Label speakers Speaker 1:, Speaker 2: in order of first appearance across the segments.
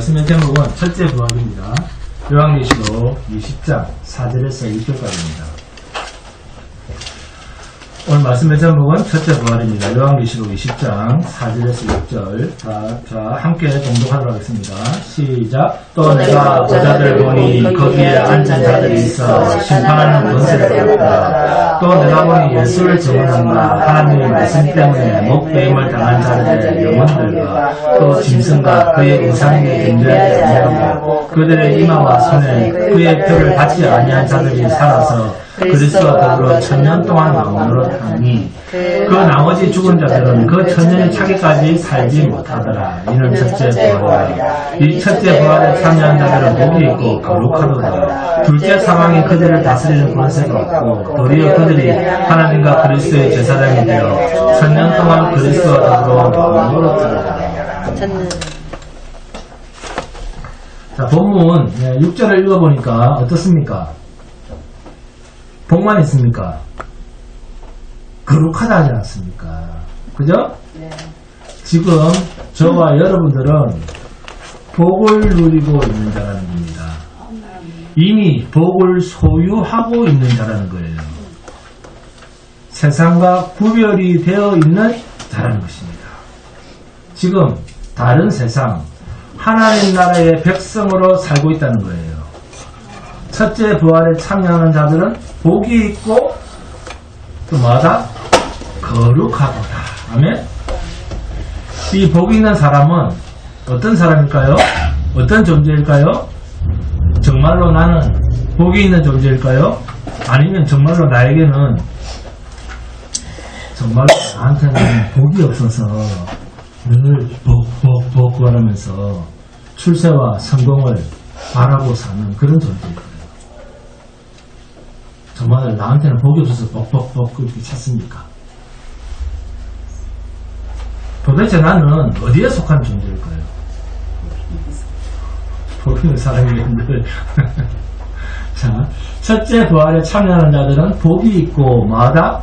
Speaker 1: 말씀의 제목은 첫째 부활입니다. 요한계시록 20장 4절에서 6절까지입니다. 오늘 말씀의 제목은 첫째 부활입니다. 요한계시록 20장 4절에서 6절. 자, 함께 봉독하도록 하겠습니다. 시작. 또 내가 보좌들 보니 거기에 앉은 자들이 있어 심판하는 권세를 받았다. 또 내가 보니 예수를 증언한다. 하나님의 말씀 때문에 목배임을 당한 자들의 영혼들과 또 짐승과 그의 우상에게 경배하지 아니하고 그들의 이마와 손에 그의 표를 받지 아니한 자들이 살아서 그리스도와 더불어 1000년 동안 왕으로 타니 그 나머지 죽은 자들은 그 1000년이 차기까지 살지 못하더라. 이는 첫째 부활이라. 이 첫째 부활에 참여한 자들은 복이 있고 거룩하도다. 둘째 사망이 그들을 다스리는 권세가 없고 도리어 그들이 하나님과 그리스도의 제사장이 되어 1000년 동안 그리스도와 더불어 왕으로 타더라. 자, 본문 6절을 읽어보니까 어떻습니까? 복만 있습니까? 거룩하다 하지 않습니까? 그죠? 네. 지금 저와 여러분들은 복을 누리고 있는 자라는 겁니다. 이미 복을 소유하고 있는 자라는 거예요. 세상과 구별이 되어 있는 자라는 것입니다. 지금 다른 세상, 하나님 나라의 백성으로 살고 있다는 거예요. 첫째 부활에 참여하는 자들은 복이 있고 또 뭐하다? 거룩하도다. 아멘? 이 복이 있는 사람은 어떤 사람일까요? 어떤 존재일까요? 정말로 나는 복이 있는 존재일까요? 아니면 정말로 나에게는 정말로 나한테는 복이 없어서 늘 복 구하면서 출세와 성공을 바라고 사는 그런 존재일까요? 정말 나한테는 복이 없어서 뻑뻑뻑 그렇게 찾습니까? 도대체 나는 어디에 속한 존재일까요? 복 있는 사람이겠는데. 자, 첫째 부활에 참여하는 자들은 복이 있고 뭐하다?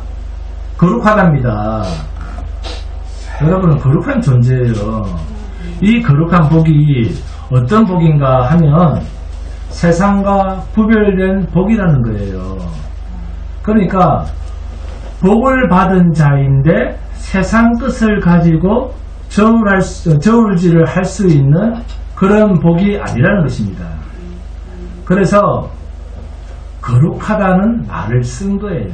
Speaker 1: 거룩하답니다. 여러분은 거룩한 존재예요. 이 거룩한 복이 어떤 복인가 하면 세상과 구별된 복이라는 거예요. 그러니까 복을 받은 자인데 세상 뜻을 가지고 저울질을 할 수 있는 그런 복이 아니라는 것입니다. 그래서 거룩하다는 말을 쓴 거예요.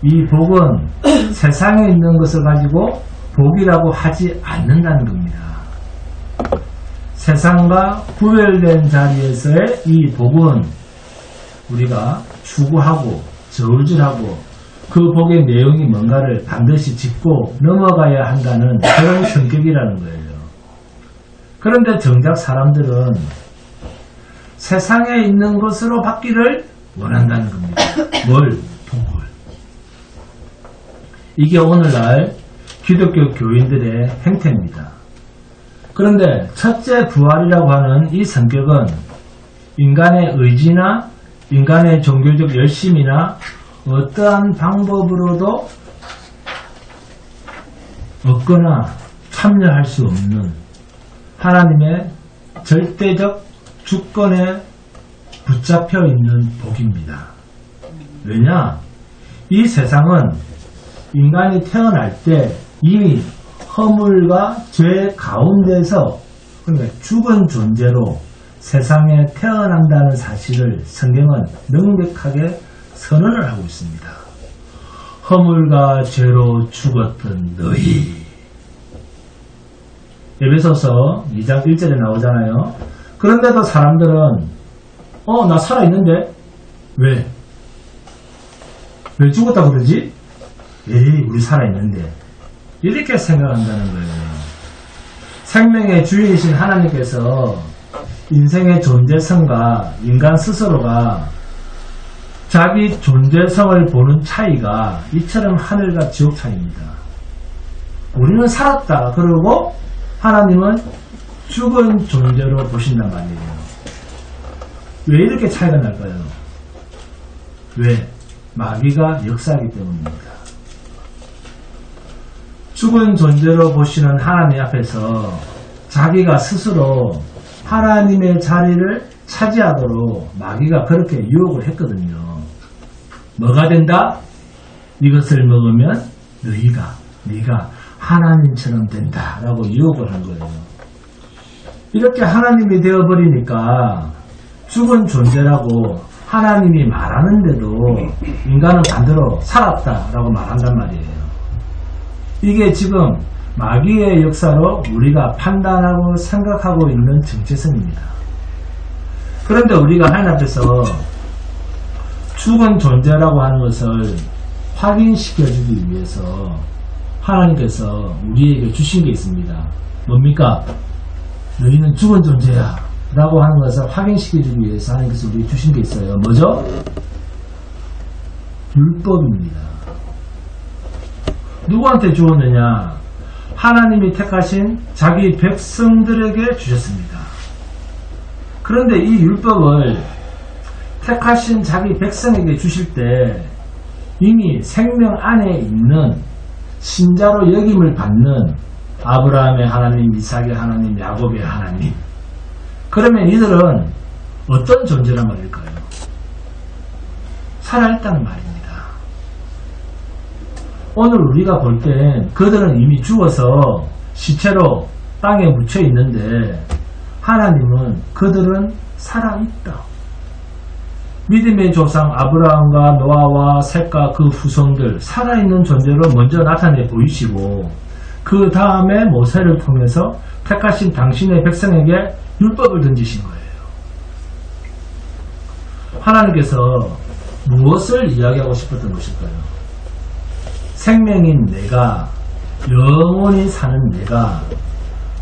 Speaker 1: 이 복은 세상에 있는 것을 가지고 복이라고 하지 않는다는 겁니다. 세상과 구별된 자리에서의 이 복은 우리가 추구하고 저울질하고 그 복의 내용이 뭔가를 반드시 짚고 넘어가야 한다는 그런 성격이라는 거예요. 그런데 정작 사람들은 세상에 있는 것으로 받기를 원한다는 겁니다. 뭘? 복을. 이게 오늘날 기독교 교인들의 행태입니다. 그런데 첫째 부활이라고 하는 이 성격은 인간의 의지나 인간의 종교적 열심이나 어떠한 방법으로도 얻거나 참여할 수 없는 하나님의 절대적 주권에 붙잡혀 있는 복입니다. 왜냐? 이 세상은 인간이 태어날 때 이미 허물과 죄 가운데서 그러니까 죽은 존재로 세상에 태어난다는 사실을 성경은 명백하게 선언을 하고 있습니다. 허물과 죄로 죽었던 너희. 에베소서 2장 1절에 나오잖아요. 그런데도 사람들은 나 살아있는데 왜? 왜 죽었다고 그러지? 에이, 우리 살아있는데. 이렇게 생각한다는 거예요. 생명의 주인이신 하나님께서 인생의 존재성과 인간 스스로가 자기 존재성을 보는 차이가 이처럼 하늘과 지옥 차이입니다. 우리는 살았다 그러고 하나님은 죽은 존재로 보신단 말이에요. 왜 이렇게 차이가 날까요? 왜? 마귀가 역사하기 때문입니다. 죽은 존재로 보시는 하나님 앞에서 자기가 스스로 하나님의 자리를 차지하도록 마귀가 그렇게 유혹을 했거든요. 뭐가 된다? 이것을 먹으면 네가 하나님처럼 된다 라고 유혹을 한 거예요. 이렇게 하나님이 되어버리니까 죽은 존재라고 하나님이 말하는데도 인간은 반대로 살았다라고 말한단 말이에요. 이게 지금 마귀의 역사로 우리가 판단하고 생각하고 있는 정체성입니다. 그런데 우리가 하나님 앞에서 죽은 존재라고 하는 것을 확인시켜주기 위해서 하나님께서 우리에게 주신 게 있습니다. 뭡니까? 너희는 죽은 존재야 라고 하는 것을 확인시켜주기 위해서 하나님께서 우리에게 주신 게 있어요. 뭐죠? 율법입니다. 누구한테 주었느냐? 하나님이 택하신 자기 백성들에게 주셨습니다. 그런데 이 율법을 택하신 자기 백성에게 주실 때 이미 생명 안에 있는 신자로 여김을 받는 아브라함의 하나님, 이삭의 하나님, 야곱의 하나님. 그러면 이들은 어떤 존재란 말일까요? 살아있다는 말입니다. 오늘 우리가 볼 땐 그들은 이미 죽어서 시체로 땅에 묻혀 있는데 하나님은 그들은 살아있다. 믿음의 조상 아브라함과 노아와 셋과 그 후손들 살아있는 존재로 먼저 나타내 보이시고 그 다음에 모세를 통해서 택하신 당신의 백성에게 율법을 던지신 거예요. 하나님께서 무엇을 이야기하고 싶었던 것일까요? 생명인 내가, 영원히 사는 내가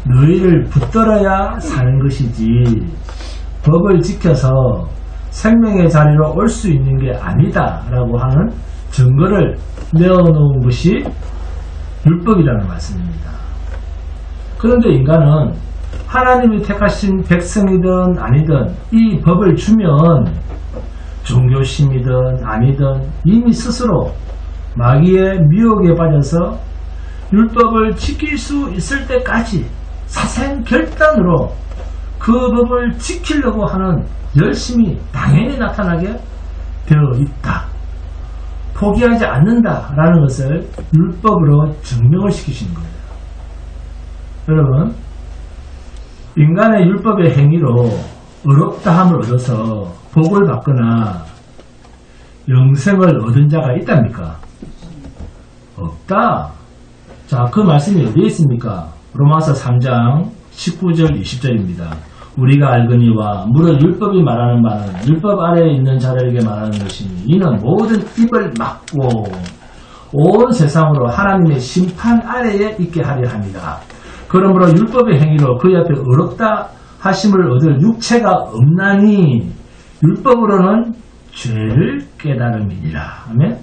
Speaker 1: 너희를 붙들어야 사는 것이지 법을 지켜서 생명의 자리로 올 수 있는 게 아니다 라고 하는 증거를 내어놓은 것이 율법이라는 말씀입니다. 그런데 인간은 하나님이 택하신 백성이든 아니든 이 법을 주면 종교심이든 아니든 이미 스스로 마귀의 미혹에 빠져서 율법을 지킬 수 있을 때까지 사생결단으로 그 법을 지키려고 하는 열심이 당연히 나타나게 되어 있다. 포기하지 않는다라는 것을 율법으로 증명을 시키신 거예요. 여러분, 인간의 율법의 행위로 의롭다함을 얻어서 복을 받거나 영생을 얻은 자가 있답니까? 없다. 자, 그 말씀이 어디에 있습니까? 로마서 3장 19절 20절입니다. 우리가 알거니와 무릇 율법이 말하는 바는 율법 아래에 있는 자들에게 말하는 것이니 이는 모든 입을 막고 온 세상으로 하나님의 심판 아래에 있게 하려 합니다. 그러므로 율법의 행위로 그 옆에 의롭다 하심을 얻을 육체가 없나니 율법으로는 죄를 깨달음이니라. 아멘.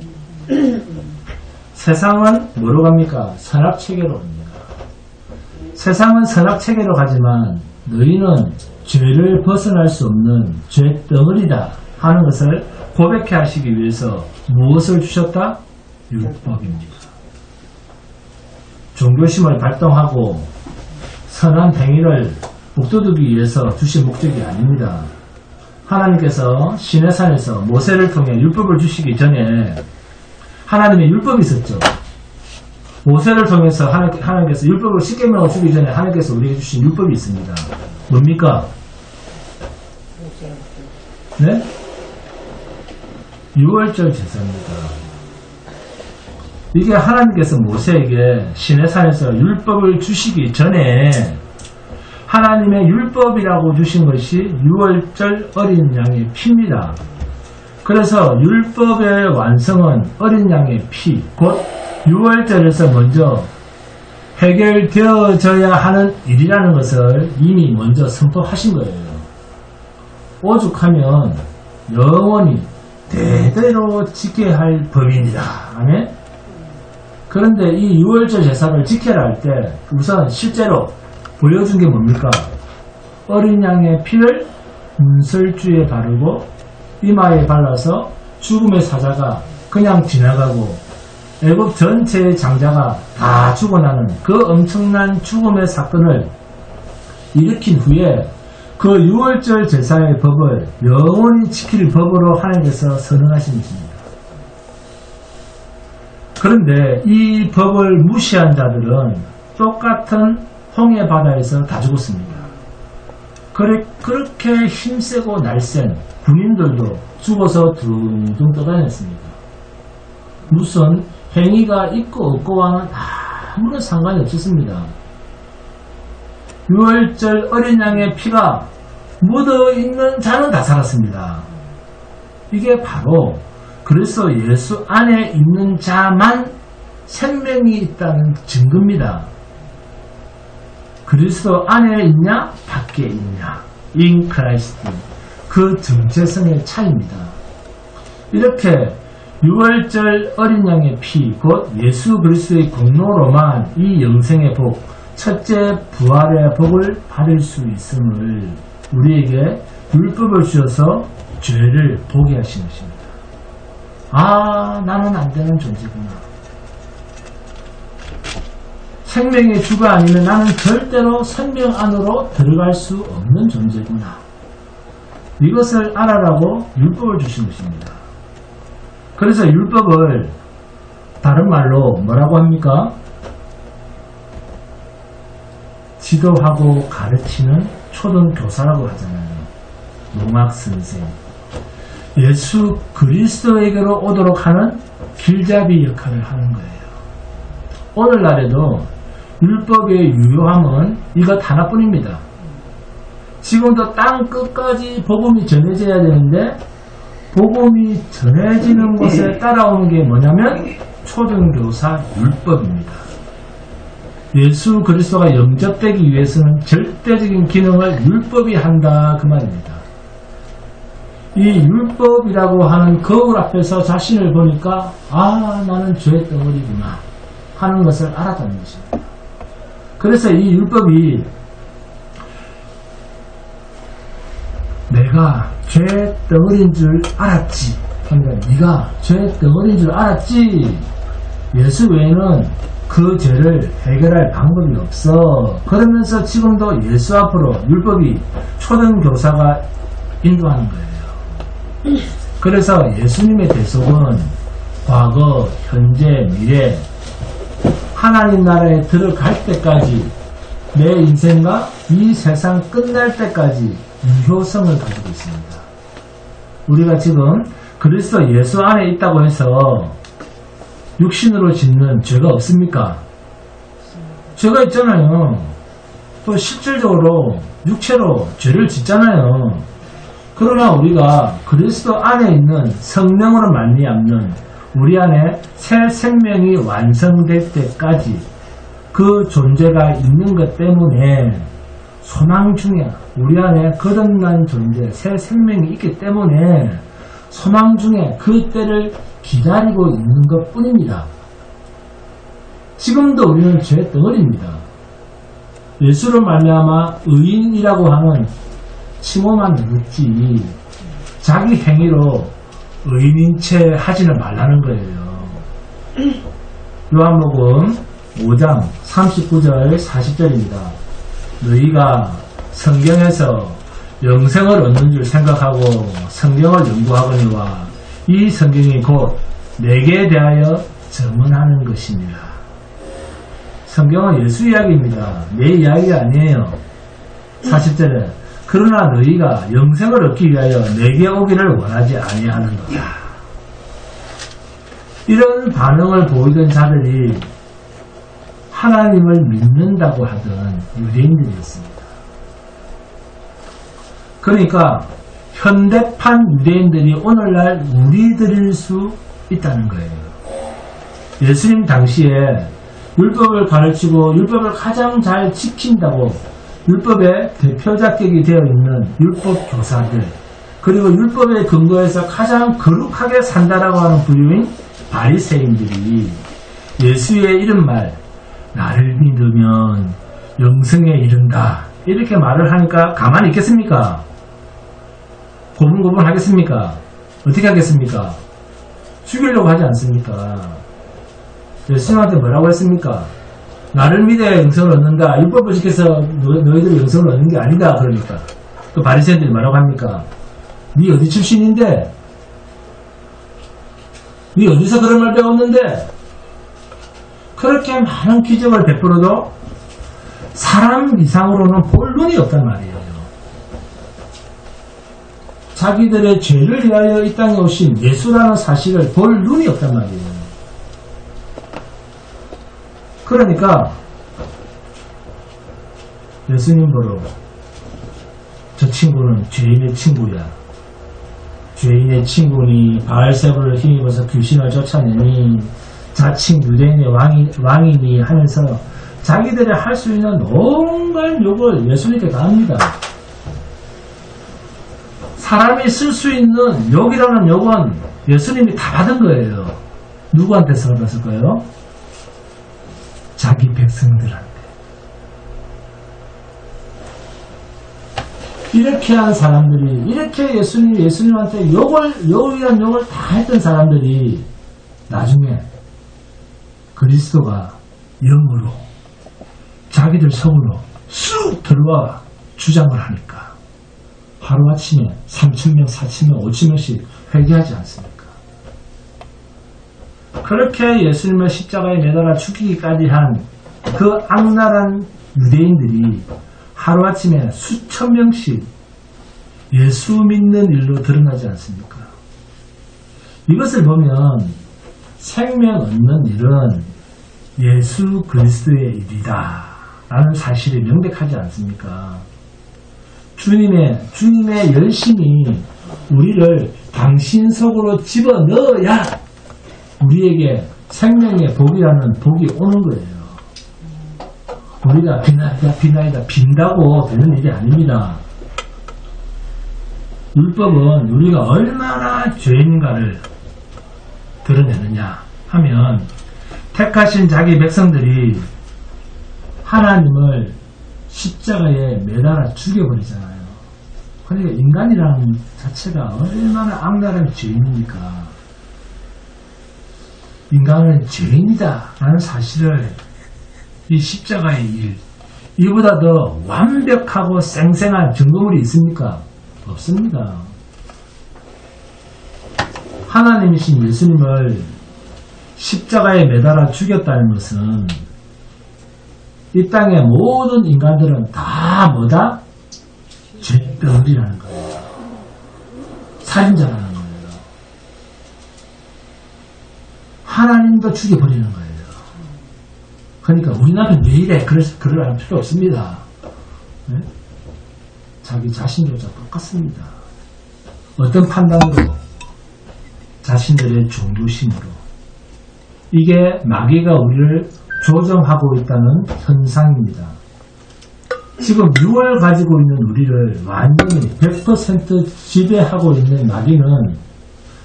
Speaker 1: 세상은 뭐로 갑니까? 선악체계로 갑니다. 세상은 선악체계로 가지만 너희는 죄를 벗어날 수 없는 죄덩어리다 하는 것을 고백해 하시기 위해서 무엇을 주셨다? 율법입니다. 종교심을 발동하고 선한 행위를 북돋우기 위해서 주신 목적이 아닙니다. 하나님께서 시내산에서 모세를 통해 율법을 주시기 전에 하나님의 율법이 있었죠. 모세를 통해서 하나님께서 율법을 10계명을 주기 전에 하나님께서 우리에게 주신 율법이 있습니다. 뭡니까? 네? 유월절 제사입니다. 이게 하나님께서 모세에게 시내산에서 율법을 주시기 전에 하나님의 율법이라고 주신 것이 유월절 어린 양의 피입니다. 그래서 율법의 완성은 어린 양의 피, 곧 유월절에서 먼저 해결되어져야 하는 일이라는 것을 이미 먼저 선포하신 거예요. 오죽하면 영원히 대대로 지켜야 할 법입니다. 아멘? 그런데 이 유월절 제사를 지켜라 할 때 우선 실제로 보여준 게 뭡니까? 어린 양의 피를 문설주에 바르고 이마에 발라서 죽음의 사자가 그냥 지나가고 애굽 전체의 장자가 다 죽어나는 그 엄청난 죽음의 사건을 일으킨 후에 그 그 6월절 제사의 법을 영원히 지킬 법으로 하나님께서 선언하신 것입니다. 그런데 이 법을 무시한 자들은 똑같은 홍해 바다에서 다 죽었습니다. 그렇게 힘세고 날쌘 군인들도 죽어서 둥둥 떠다녔습니다. 무슨 행위가 있고 없고와는 아무런 상관이 없었습니다. 6월절 어린 양의 피가 묻어있는 자는 다 살았습니다. 이게 바로 그리스도 예수 안에 있는 자만 생명이 있다는 증거입니다. 그리스도 안에 있냐 밖에 있냐 in Christ, 그 정체성의 차이입니다. 이렇게 6월절 어린 양의 피, 곧 예수 그리스도의 공로로만 이 영생의 복, 첫째 부활의 복을 받을 수 있음을 우리에게 율법을 주셔서 죄를 보게 하신 것입니다. 아, 나는 안 되는 존재구나. 생명의 주가 아니면 나는 절대로 생명 안으로 들어갈 수 없는 존재구나. 이것을 알아라고 율법을 주신 것입니다. 그래서 율법을 다른 말로 뭐라고 합니까? 지도하고 가르치는 초등교사라고 하잖아요. 농학선생. 예수 그리스도에게로 오도록 하는 길잡이 역할을 하는 거예요. 오늘날에도 율법의 유효함은 이것 하나뿐입니다. 지금도 땅 끝까지 복음이 전해져야 되는데 복음이 전해지는 곳에 따라오는 게 뭐냐면 초등교사 율법입니다. 예수 그리스도가 영접되기 위해서는 절대적인 기능을 율법이 한다 그 말입니다. 이 율법이라고 하는 거울 앞에서 자신을 보니까 아, 나는 죄의 덩어리구나 하는 것을 알았다는 것입니다. 그래서 이 율법이 내가 죄의 덩어리인 줄 알았지, 그러니까 네가 죄의 덩어리인 줄 알았지, 예수 외에는 그 죄를 해결할 방법이 없어. 그러면서 지금도 예수 앞으로 율법이 초등교사가 인도하는 거예요. 그래서 예수님의 대속은 과거, 현재, 미래 하나님 나라에 들어갈 때까지 내 인생과 이 세상 끝날 때까지 유효성을 가지고 있습니다. 우리가 지금 그리스도 예수 안에 있다고 해서 육신으로 짓는 죄가 없습니까? 죄가 있잖아요. 또 실질적으로 육체로 죄를 짓잖아요. 그러나 우리가 그리스도 안에 있는 성령으로 말미암는 우리 안에 새 생명이 완성될 때까지 그 존재가 있는 것 때문에 소망 중에 우리 안에 거듭난 존재, 새 생명이 있기 때문에 소망 중에 그 때를 기다리고 있는 것 뿐입니다. 지금도 우리는 죄의 덩어리입니다. 예수로 말미암아 의인이라고 하는 칭호만 얻었지 자기 행위로 의인인 채 하지는 말라는 거예요. 요한복음 5장 39절 40절입니다. 너희가 성경에서 영생을 얻는 줄 생각하고 성경을 연구하거니와 이 성경이 곧 내게 대하여 증언하는 것이니라. 성경은 예수 이야기입니다. 내 이야기가 아니에요. 40절에 그러나 너희가 영생을 얻기 위하여 내게 오기를 원하지 아니하는도다. 이런 반응을 보이던 자들이 하나님을 믿는다고 하던 유대인들이었습니다. 그러니까 현대판 유대인들이 오늘날 우리들일 수 있다는 거예요. 예수님 당시에 율법을 가르치고 율법을 가장 잘 지킨다고 율법의 대표자격이 되어 있는 율법 교사들, 그리고 율법에 근거해서 가장 거룩하게 산다라고 하는 부류인 바리새인들이 예수의 이런 말, 나를 믿으면 영생에 이른다, 이렇게 말을 하니까 가만히 있겠습니까? 고분고분 하겠습니까? 어떻게 하겠습니까? 죽이려고 하지 않습니까? 예수님한테 뭐라고 했습니까? 나를 믿어야 영생을 얻는다. 율법을 지켜서 너희들이 영생을 얻는 게 아니다. 그러니까 그 바리새인들이 뭐라고 합니까? 니 어디 출신인데? 니 어디서 그런 말 배웠는데? 그렇게 많은 기적을 베풀어도 사람 이상으로는 볼 눈이 없단 말이에요. 자기들의 죄를 위하여 이 땅에 오신 예수라는 사실을 볼 눈이 없단 말이에요. 그러니까 예수님 보러 저 친구는 죄인의 친구야. 죄인의 친구니 바알세불을 힘입어서 귀신을 쫓아내니 자칭 유대인의 왕이니 하면서 자기들이 할 수 있는 온갖 욕을 예수님께 다 합니다. 사람이 쓸 수 있는 욕이라는 욕은 예수님이 다 받은 거예요. 누구한테서 받았을까요? 자기 백성들한테. 이렇게 한 사람들이, 이렇게 예수님한테 욕이란 욕을 다 했던 사람들이 나중에 그리스도가 영으로 자기들 성으로 쑥 들어와 주장을 하니까 하루아침에 3,000명, 4,000명, 5,000명씩 회개하지 않습니까? 그렇게 예수님을 십자가에 매달아 죽이기까지 한 그 악랄한 유대인들이 하루아침에 수천 명씩 예수 믿는 일로 드러나지 않습니까? 이것을 보면 생명 얻는 일은 예수 그리스도의 일이다 라는 사실이 명백하지 않습니까? 주님의 열심이 우리를 당신 속으로 집어넣어야 우리에게 생명의 복이라는 복이 오는 거예요. 우리가 비나이다 빈다고 되는 일이 아닙니다. 율법은 우리가 얼마나 죄인가를 드러내느냐 하면 택하신 자기 백성들이 하나님을 십자가에 매달아 죽여버리잖아요. 그러니까 인간이라는 자체가 얼마나 악랄한 죄인입니까? 인간은 죄인이다 라는 사실을 이 십자가의 일, 이보다 더 완벽하고 쌩쌩한 증거물이 있습니까? 없습니다. 하나님이신 예수님을 십자가에 매달아 죽였다는 것은 이 땅의 모든 인간들은 다 뭐다? 죄덩어리라는 거예요. 살인자라는 거예요. 하나님도 죽여버리는 거예요. 그러니까 우리나라는 왜 이래? 그럴 필요 없습니다. 네? 자기 자신조차 똑같습니다. 어떤 판단으로? 자신들의 종교심으로. 이게 마귀가 우리를 조정하고 있다는 현상입니다. 지금 유을 가지고 있는 우리를 완전히 100% 지배하고 있는 마귀는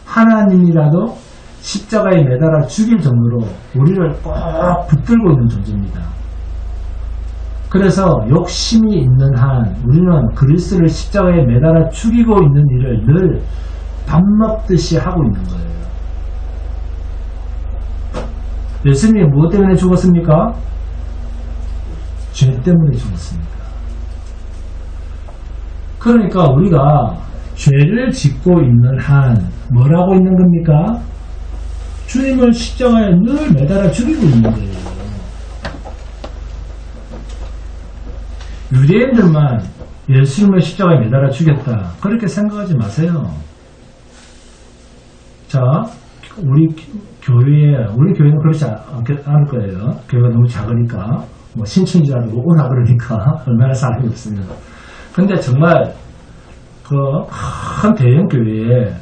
Speaker 1: 하나님이라도 십자가에 매달아 죽일 정도로 우리를 꼭 붙들고 있는 존재입니다. 그래서 욕심이 있는 한 우리는 그리스도를 십자가에 매달아 죽이고 있는 일을 늘 밥 먹듯이 하고 있는 거예요. 예수님이 무엇 때문에 죽었습니까? 죄 때문에 죽었습니다. 그러니까 우리가 죄를 짓고 있는 한 뭐라고 있는 겁니까? 주님을 십자가에 늘 매달아 죽이고 있는 거예요. 유대인들만 예수님을 십자가에 매달아 죽였다. 그렇게 생각하지 마세요. 자, 우리 교회는 그렇지 않을 거예요. 교회가 너무 작으니까, 신천지라고 오라 그러니까, 얼마나 사람이 없으면. 근데 정말, 큰 대형 교회에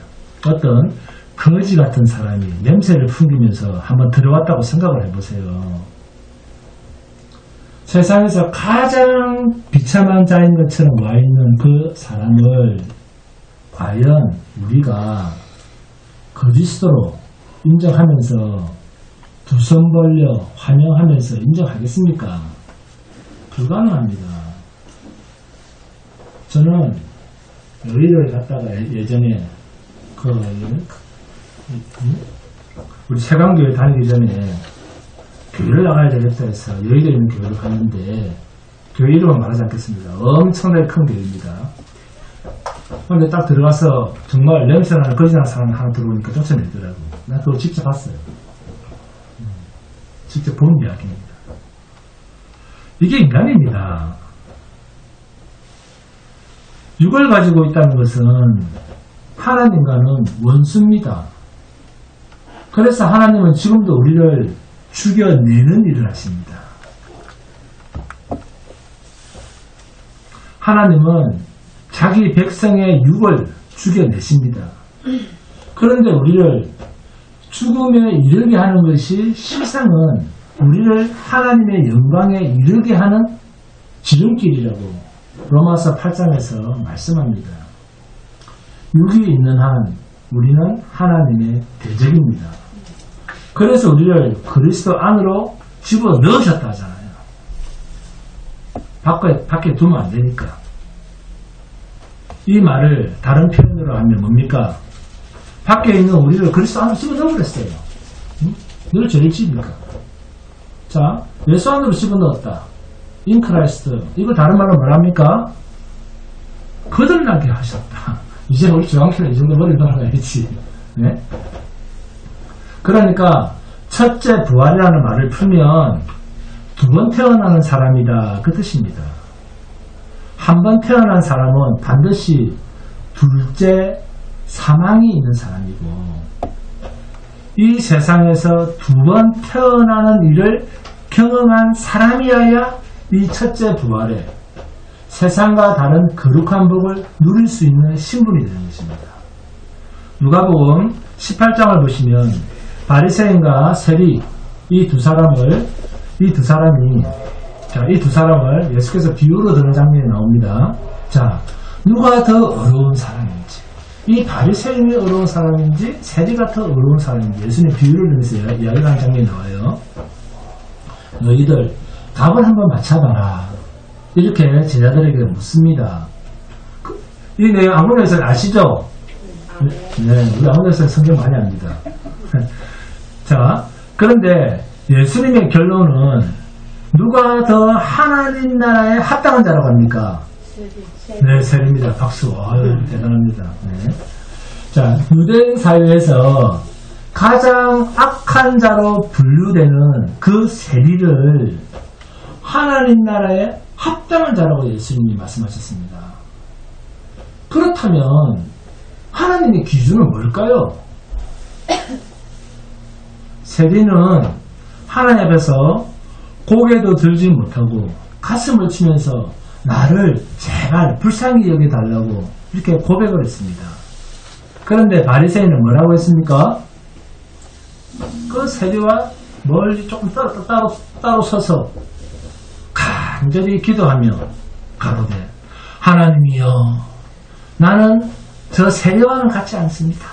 Speaker 1: 어떤 거지 같은 사람이 냄새를 풍기면서 한번 들어왔다고 생각을 해보세요. 세상에서 가장 비참한 자인 것처럼 와 있는 그 사람을 과연 우리가 그리스도로 인정하면서 두 손 벌려 환영하면서 인정하겠습니까? 불가능합니다. 저는 여의도에 갔다가 예전에 우리 세강교회 다니기 전에 교회를 나가야 되겠다 해서 여의도에 있는 교회를 갔는데, 교회 이름은 말하지 않겠습니다. 엄청나게 큰 교회입니다. 근데 딱 들어가서 정말 냄새나는 거짓말하는 사람 하나 들어오니까 쫓아내더라고. 나 그거 직접 봤어요. 직접 본 이야기입니다. 이게 인간입니다. 육을 가지고 있다는 것은 하나님과는 원수입니다. 그래서 하나님은 지금도 우리를 죽여내는 일을 하십니다. 하나님은 자기 백성의 육을 죽여내십니다. 그런데 우리를 죽음에 이르게 하는 것이 실상은 우리를 하나님의 영광에 이르게 하는 지름길이라고 로마서 8장에서 말씀합니다. 육이 있는 한 우리는 하나님의 대적입니다. 그래서 우리를 그리스도 안으로 집어넣으셨다 하잖아요. 밖에 두면 안 되니까. 이 말을 다른 표현으로 하면 뭡니까? 밖에 있는 우리를 그리스도 안으로 집어넣어버렸어요. 응? 늘 죄를 지으니까. 자, 예수 안으로 집어넣었다. In Christ. 이거 다른 말로 뭐랍니까? 거듭나게 하셨다. 이제 우리 조항표는 이 정도 머리 넘어가야지. 네? 그러니까 첫째 부활이라는 말을 풀면 두 번 태어나는 사람이다. 그 뜻입니다. 한 번 태어난 사람은 반드시 둘째 사망이 있는 사람이고 이 세상에서 두 번 태어나는 일을 경험한 사람이어야 이 첫째 부활에 세상과 다른 거룩한 복을 누릴 수 있는 신분이 되는 것입니다. 누가복음 18장을 보시면 바리새인과 세리 이 두 사람을 예수께서 비유로 드는 장면이 나옵니다. 자, 누가 더 어려운 사람인지, 이 바리새인이 어려운 사람인지 세리가 더 어려운 사람인지 예수님 비유를 들면서 이야기하는 장면이 나와요. 너희들 답을 한번 맞춰봐라. 이렇게 제자들에게 묻습니다. 이 내용 안국에서 아시죠? 네, 우리 안국에서 성경 많이 합니다. 자, 그런데 예수님의 결론은 누가 더 하나님 나라에 합당한 자라고 합니까? 네, 세리입니다. 박수. 아유, 대단합니다. 네. 자, 유대인 사회에서 가장 악한 자로 분류되는 그 세리를 하나님 나라에 합당한 자라고 예수님이 말씀하셨습니다. 그렇다면 하나님의 기준은 뭘까요? 세리는 하나님 앞에서 고개도 들지 못하고 가슴을 치면서 나를 제발 불쌍히 여겨달라고 이렇게 고백을 했습니다. 그런데 바리새인은 뭐라고 했습니까? 그 세리와 멀리 조금 따로 서서 간절히 기도하며 가로되 하나님이여 나는 저 세리와는 같지 않습니다.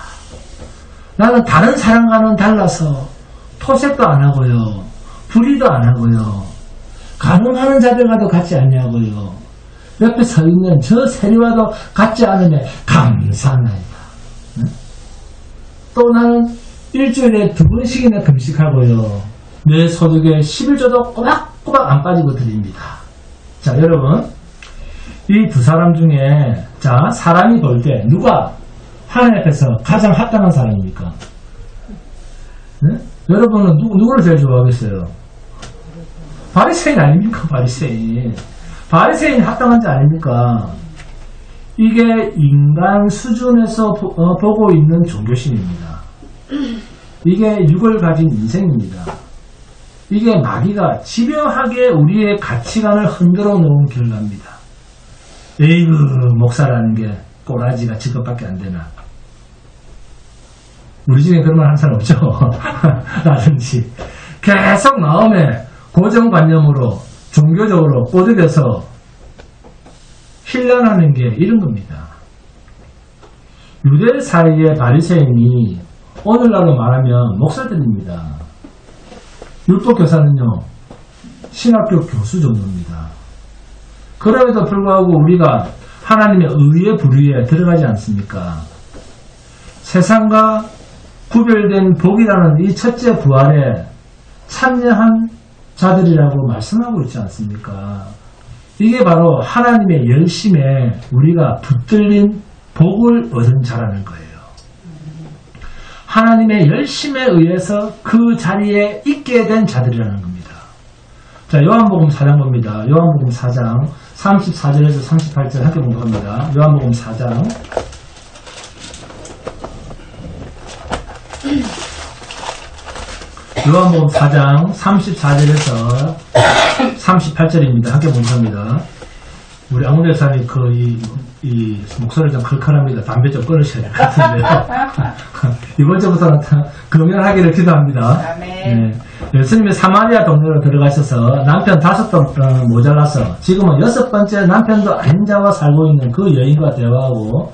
Speaker 1: 나는 다른 사람과는 달라서 토색도 안 하고요. 불의도 안 하고요. 가늠하는 자들과도 같지 않냐고요. 옆에 서 있는 저 세리와도 같지 않으면 감사합니다. 응? 또 나는 일주일에 2번씩이나 금식하고요. 내 소득의 11조도 꼬박꼬박 안 빠지고 드립니다. 자, 여러분, 이 두 사람 중에 자 사람이 볼 때 누가 하나님 앞에서 가장 합당한 사람입니까? 네? 여러분은 누구를 제일 좋아하겠어요? 바리새인 아닙니까? 바리새인 합당한 자 아닙니까? 이게 인간 수준에서 보고 있는 종교심입니다. 이게 육을 가진 인생입니다. 이게 마귀가 집요하게 우리의 가치관을 흔들어 놓은 결과입니다. 에이그 목사라는 게 꼬라지가 지것밖에 안 되나. 우리 중에 그런 말 하는 사람 없죠? 라든지 계속 마음에 고정관념으로 종교적으로 꼬드겨서 힐난하는 게 이런 겁니다. 유대 사이의 바리새인이 오늘날로 말하면 목사들입니다. 율법교사는요 신학교 교수 정도입니다. 그럼에도 불구하고 우리가 하나님의 의의 부류에 들어가지 않습니까? 세상과 구별된 복이라는 이 첫째 부활에 참여한 자들이라고 말씀하고 있지 않습니까? 이게 바로 하나님의 열심에 우리가 붙들린 복을 얻은 자라는 거예요. 하나님의 열심에 의해서 그 자리에 있게 된 자들이라는 겁니다. 자, 요한복음 4장 봅니다. 요한복음 4장 34절에서 38절 함께 공부합니다. 요한복음 4장 요한복음 4장 34절에서 38절입니다. 함께 공부합니다. 우리 아무대 사람이 이 목소리가 좀 칼칼합니다. 담배 좀 끊으셔야 될 것 같은데요. 이번 주부터는 금연하기를 기도합니다. 네. 예수님이 사마리아 동네로 들어가셔서 남편 5번 모자라서 지금은 6번째 남편도 아닌 자와 살고 있는 그 여인과 대화하고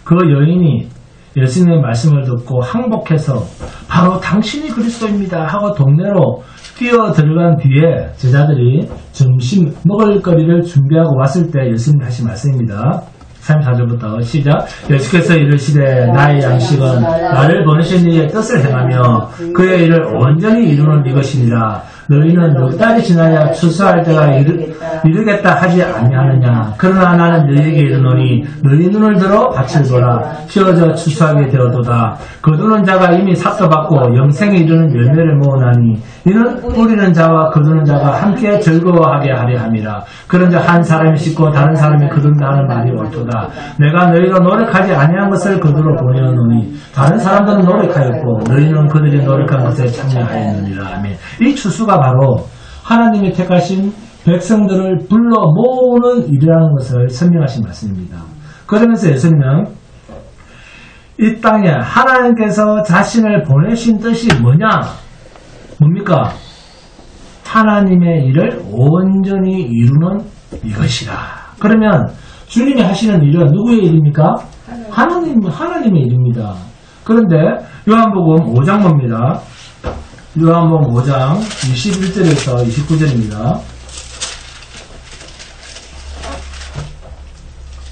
Speaker 1: 그 여인이 예수님의 말씀을 듣고 항복해서 바로 당신이 그리스도입니다 하고 동네로 뛰어 들어간 뒤에 제자들이 점심 먹을 거리를 준비하고 왔을 때 예수님 다시 말씀입니다. 34절부터 시작. 예수께서 이르시되 나의 양식은 나를 보내신 이의 뜻을 행하며 그의 일을 온전히 이루는 이것이니라. 너희는 넉 달이 지나야 추수할 때가 이르겠다 하지 아니하느냐. 그러나 나는 너희에게 이르노니 너희 눈을 들어 밭을 보라. 휘어져 추수하게 되어도다. 거두는 자가 이미 삭도 받고 영생에 이르는 열매를 모으나니 이는 뿌리는 자와 거두는 자가 함께 즐거워하게 하려 함이라. 그런즉 한 사람이 씻고 다른 사람이 거둔다 하는 말이 옳도다. 내가 너희가 노력하지 아니한 것을 그들로 보내었노니 다른 사람들은 노력하였고 너희는 그들이 노력한 것에 참여하였느니라. 아멘. 이 추수가 바로 하나님이 택하신 백성들을 불러 모으는 일이라는 것을 설명하신 말씀입니다. 그러면서 예수님은 이 땅에 하나님께서 자신을 보내신 뜻이 뭡니까? 하나님의 일을 온전히 이루는 이것이라. 그러면 주님이 하시는 일은 누구의 일입니까? 하나님의 일입니다. 그런데 요한복음 5장 봅니다. 요한복음 5장 21절에서 29절입니다.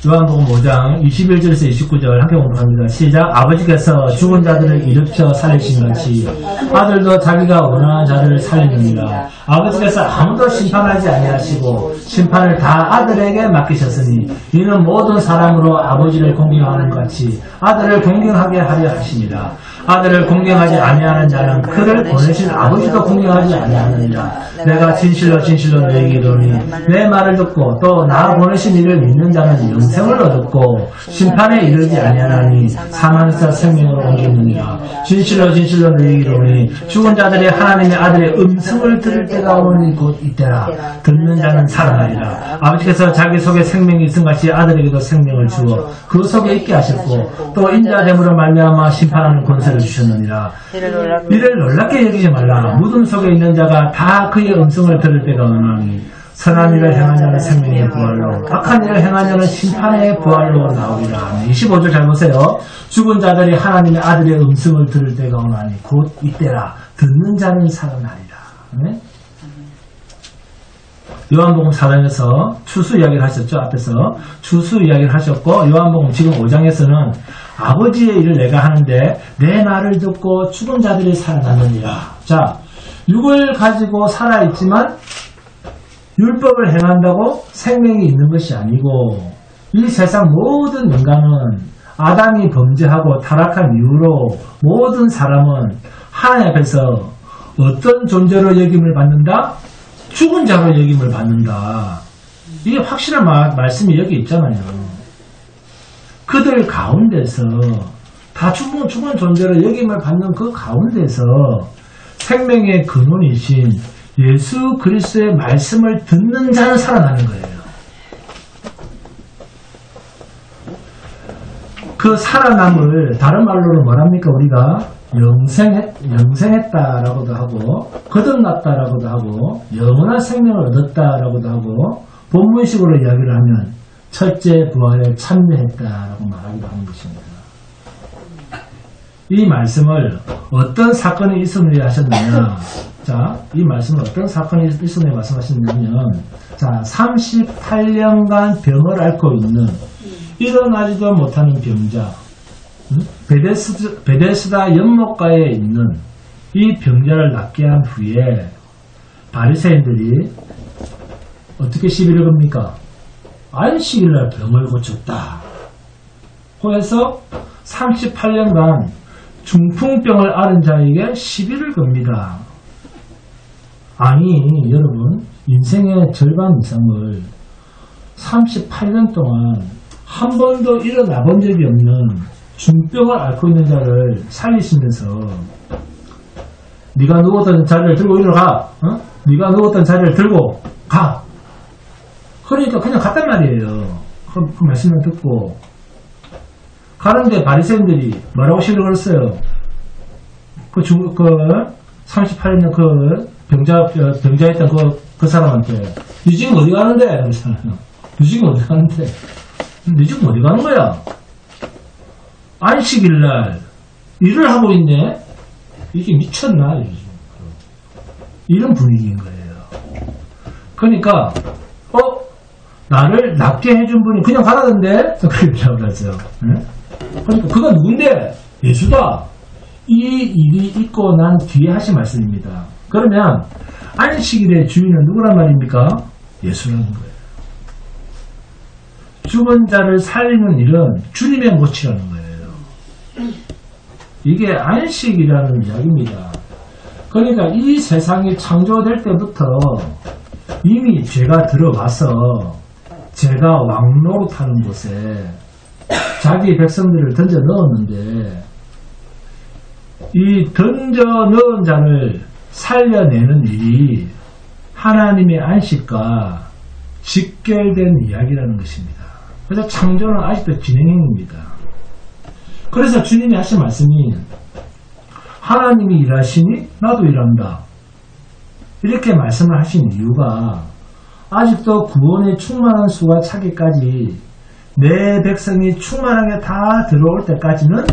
Speaker 1: 요한복음 5장 21절에서 29절 함께 공부합니다. 시작. 아버지께서 죽은 자들을 일으켜 살리신 같이 아들도 자기가 원하는 자들을 살리느니라. 아버지께서 아무도 심판하지 아니하시고 심판을 다 아들에게 맡기셨으니 이는 모든 사람으로 아버지를 공경하는 것 같이 아들을 공경하게 하려 하십니다. 아들을 공경하지 아니하는 자는 그를 보내신 아버지도 공경하지 아니하느니라. 내가 진실로 진실로 너희에게 이르노니 내 말을 듣고 또 나 보내신 이를 믿는 자는 영생을 얻었고 심판에 이르지 아니하나니 사망에서 생명으로 옮기느니라. 진실로 진실로 너희에게 이르노니 죽은 자들이 하나님의 아들의 음성을 들을 때가 오니 곧 이때라. 듣는 자는 살아나리라. 아버지께서 자기 속에 생명이 있은 같이 아들에게도 생명을 주어 그 속에 있게 하셨고 또 인자됨으로 말미암아 심판하는 권세를 주셨느니라. 이를 놀랍게 여기지 말라. 무덤 속에 있는 자가 다 그의 음성을 들을 때가 오나니 선한 일을 행한 자는 생명의 부활로 악한 일을 행한 자는 심판의 부활로 나오리라. 25절 잘 보세요. 죽은 자들이 하나님의 아들의 음성을 들을 때가 오나니 곧 이때라. 듣는 자는 살아나리라. 네? 요한복음 4장에서 추수 이야기를 하셨죠. 앞에서 추수 이야기를 하셨고 요한복음 지금 5장에서는 아버지의 일을 내가 하는데 내 말을 듣고 죽은 자들이 살아나느니라. 자, 육을 가지고 살아있지만 율법을 행한다고 생명이 있는 것이 아니고 이 세상 모든 인간은 아담이 범죄하고 타락한 이후로 모든 사람은 하나님 앞에서 어떤 존재로 여김을 받는다? 죽은 자로 여김을 받는다. 이게 확실한 말씀이 여기 있잖아요. 그들 가운데서 다 죽은 존재로 여김을 받는 그 가운데서 생명의 근원이신 예수 그리스도의 말씀을 듣는 자는 살아나는 거예요. 그 살아남을 다른 말로는 뭐랍니까? 우리가 영생했다라고도 하고 거듭났다라고도 하고 영원한 생명을 얻었다라고도 하고 본문식으로 이야기를 하면 첫째 부활에 참여했다라고 말하기도 하는 것입니다. 이 말씀을 어떤 사건이 있었느냐 하셨느냐. 자, 이 말씀을 어떤 사건이 있었느냐 말씀하셨냐면, 자, 38년간 병을 앓고 있는 일어나지도 못하는 병자, 베데스다 연못가에 있는 이 병자를 낫게 한 후에 바리새인들이 어떻게 시비를 겁니까? 안식일날 병을 고쳤다. 해서 38년간 중풍병을 앓은 자에게 시비를 겁니다. 아니 여러분, 인생의 절반 이상을 38년 동안 한 번도 일어나 본 적이 없는 중병을 앓고 있는 자를 살리시면서 네가 누웠던 자리를 들고 일어나, 네가 누웠던 자리를 들고 가. 그러니까 그냥 갔단 말이에요. 그 말씀을 듣고 가는데 바리새인들이 뭐라고 시비를 걸었어요? 그 38년 그 병자했던 그 사람한테 니 지금 어디 가는데? 그러잖아요. 니 지금 어디 가는데? 니 지금 어디 가는 거야? 안식일날 일을 하고 있네? 이게 미쳤나? 이런 분위기인 거예요. 그러니까 나를 낫게 해준 분이 그냥 가라던데? 그렇게 그러죠. 그러니까 그가 누군데? 예수다. 이 일이 있고 난 뒤에 하신 말씀입니다. 그러면 안식일의 주인은 누구란 말입니까? 예수라는 거예요. 죽은 자를 살리는 일은 주님의 몫이라는 거예요. 이게 안식이라는 이야기입니다. 그러니까 이 세상이 창조될 때부터 이미 죄가 들어와서 죄가 왕노릇하는 곳에 자기 백성들을 던져 넣었는데 이 던져 넣은 자를 살려내는 일이 하나님의 안식과 직결된 이야기라는 것입니다. 그래서 창조는 아직도 진행형입니다. 그래서 주님이 하신 말씀이 하나님이 일하시니 나도 일한다. 이렇게 말씀을 하신 이유가 아직도 구원에 충만한 수가 차기까지 내 백성이 충만하게 다 들어올 때까지는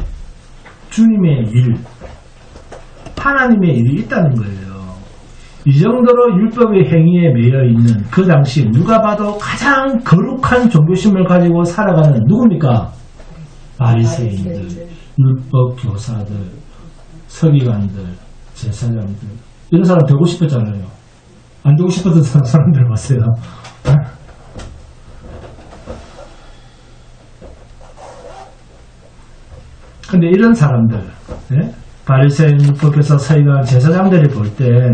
Speaker 1: 주님의 일, 하나님의 일이 있다는 거예요. 이 정도로 율법의 행위에 매여 있는 그 당시 누가 봐도 가장 거룩한 종교심을 가지고 살아가는 누굽니까? 바리새인들, 율법 교사들, 서기관들, 제사장들, 이런 사람 되고 싶었잖아요. 안 되고 싶었던 사람들 봤어요. 근데 이런 사람들, 바리새인, 율법교사, 서기관, 제사장들이 볼 땐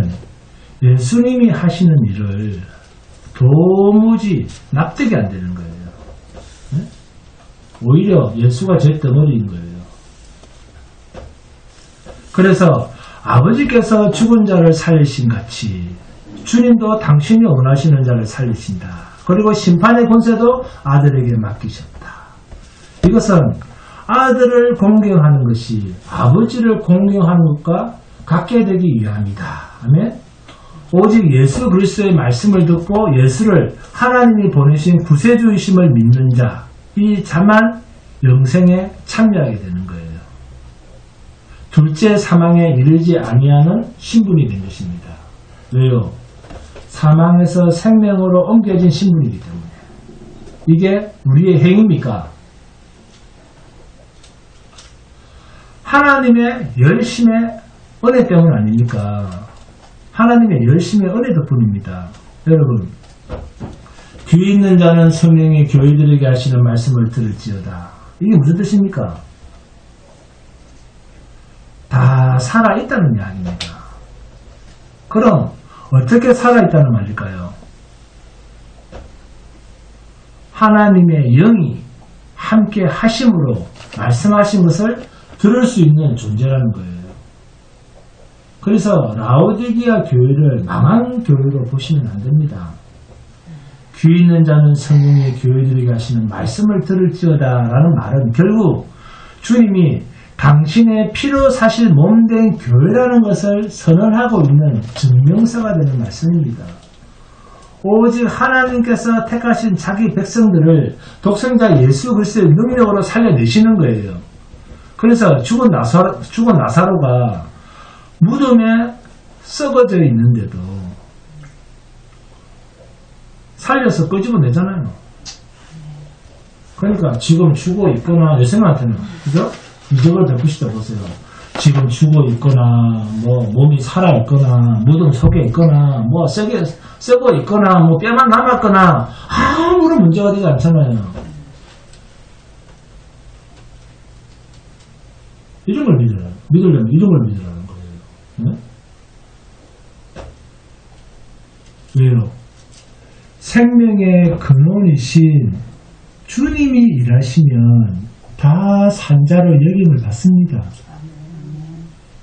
Speaker 1: 예수님이 하시는 일을 도무지 납득이 안 되는 거예요. 오히려 예수가 제 덩어리인 거예요. 그래서 아버지께서 죽은 자를 살리신 같이 주님도 당신이 원하시는 자를 살리신다. 그리고 심판의 권세도 아들에게 맡기셨다. 이것은 아들을 공경하는 것이 아버지를 공경하는 것과 같게 되기 위함이다. 아멘. 오직 예수 그리스도의 말씀을 듣고 예수를 하나님이 보내신 구세주이심을 믿는 자, 이 자만 영생에 참여하게 되는 거예요. 둘째 사망에 이르지 아니하는 신분이 된 것입니다. 왜요? 사망에서 생명으로 옮겨진 신분이기 때문에. 이게 우리의 행위입니까? 하나님의 열심의 은혜 때문 아닙니까? 하나님의 열심의 은혜 덕분입니다. 여러분, 귀 있는 자는 성령이 교회들에게 하시는 말씀을 들을지어다. 이게 무슨 뜻입니까? 다 살아있다는 이야기입니다. 그럼 어떻게 살아있다는 말일까요? 하나님의 영이 함께 하심으로 말씀하신 것을 들을 수 있는 존재라는 거예요. 그래서 라오디게아 교회를 망한 교회로 보시면 안 됩니다. 귀 있는 자는 성령의 교회들에게 하시는 말씀을 들을지어다 라는 말은 결국 주님이 당신의 피로 사실 몸된 교회라는 것을 선언하고 있는 증명서가 되는 말씀입니다. 오직 하나님께서 택하신 자기 백성들을 독생자 예수 그리스도의 능력으로 살려내시는 거예요. 그래서 죽은 나사로가 무덤에 썩어져 있는데도 살려서 끄집어내잖아요. 그러니까 지금 죽어 있거나 여성한테는, 그죠? 이적을 베푸시다 보세요. 지금 죽어 있거나 뭐 몸이 살아 있거나 무덤 속에 있거나 뭐 썩어 있거나 뭐 뼈만 남았거나 아무런 문제가 되지 않잖아요. 이런 걸 믿으려면 이런 걸 믿으라는 거예요. 네? 왜요? 생명의 근원이신 주님이 일하시면 다 산자로 여김을 받습니다.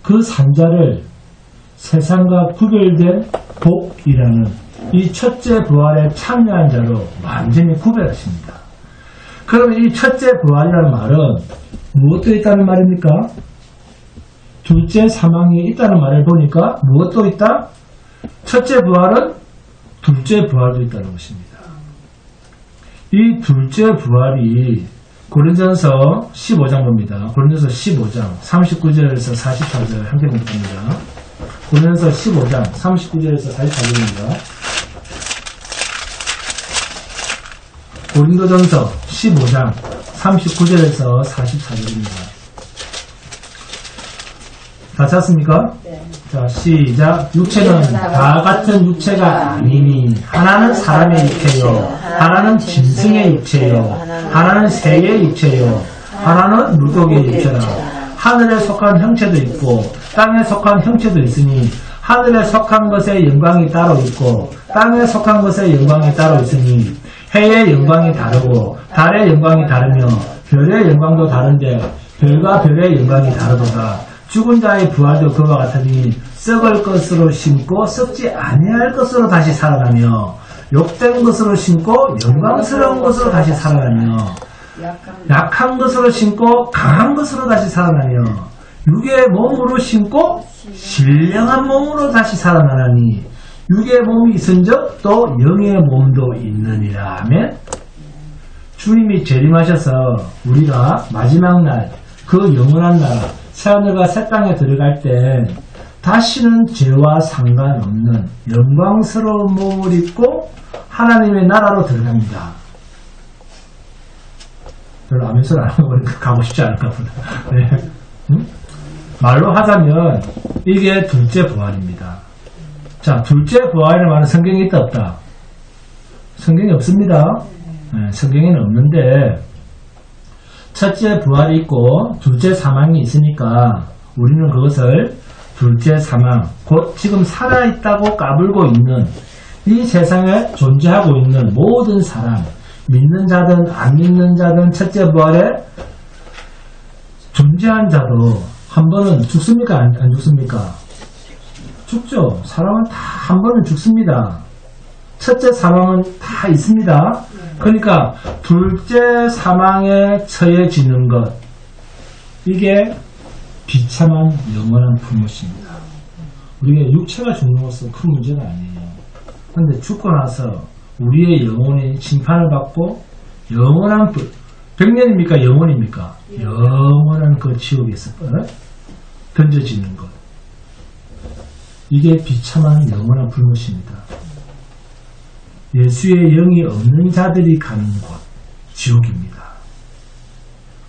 Speaker 1: 그 산자를 세상과 구별된 복이라는 이 첫째 부활에 참여한 자로 완전히 구별하십니다. 그러면 이 첫째 부활이라는 말은 무엇도 있다는 말입니까? 둘째 사망이 있다는 말을 보니까 무엇도 있다? 첫째 부활은 둘째 부활도 있다는 것입니다. 이 둘째 부활이 고린도전서 15장 봅니다. 고린도전서 15장 39절에서 44절 함께 봅니다. 고린도전서 15장 39절에서 44절입니다. 고린도전서 15장 39절에서 44절입니다. 다 찾습니까? 네. 자, 시작. 육체는 다 같은 육체가 아니니 하나는 사람의 육체요, 하나는 짐승의 육체요, 하나는 새의 육체요, 하나는 물고기의 육체라. 하늘에 속한 형체도 있고 땅에 속한 형체도 있으니 하늘에 속한 것의 영광이 따로 있고 땅에 속한 것의 영광이 따로 있으니 해의 영광이 다르고 달의 영광이 다르며 별의 영광도 다른데 별과 별의 영광이 다르도다. 죽은 자의 부활도 그와 같으니 썩을 것으로 심고 썩지 아니할 것으로 다시 살아나며 욕된 것으로 심고 영광스러운 것으로 다시 살아나며 약한 것으로 심고 강한 것으로 다시 살아나며 육의 몸으로 심고 신령한 몸으로 다시 살아나니 육의 몸이 있은즉 또 영의 몸도 있느니라. 아멘. 주님이 재림하셔서 우리가 마지막 날 그 영원한 나라 새하늘과 새 땅에 들어갈 때 다시는 죄와 상관없는 영광스러운 몸을 입고 하나님의 나라로 들어갑니다. 별로 아멘 소리 안 하고 가고 싶지 않을까 보다. 네. 말로 하자면 이게 둘째 부활입니다. 자, 둘째 부활이라는 말은 성경에 있다 없다? 성경에 없습니다. 네, 성경에는 없는데 첫째 부활이 있고 둘째 사망이 있으니까 우리는 그것을 둘째 사망, 곧 지금 살아있다고 까불고 있는 이 세상에 존재하고 있는 모든 사람, 믿는 자든 안 믿는 자든 첫째 부활에 존재한 자도 한 번은 죽습니까? 안 죽습니까? 죽죠. 사람은 다 한 번은 죽습니다. 첫째 사망은 다 있습니다. 그러니까 둘째 사망에 처해지는 것, 이게 비참한 영원한 불못입니다. 우리가 육체가 죽는 것은 큰 문제가 아니에요. 그런데 죽고 나서 우리의 영혼이 심판을 받고 영원한 100년입니까? 영원입니까? 영원한 그 지옥에서 던져지는 것, 이게 비참한 영원한 불못입니다. 예수의 영이 없는 자들이 가는 곳, 지옥입니다.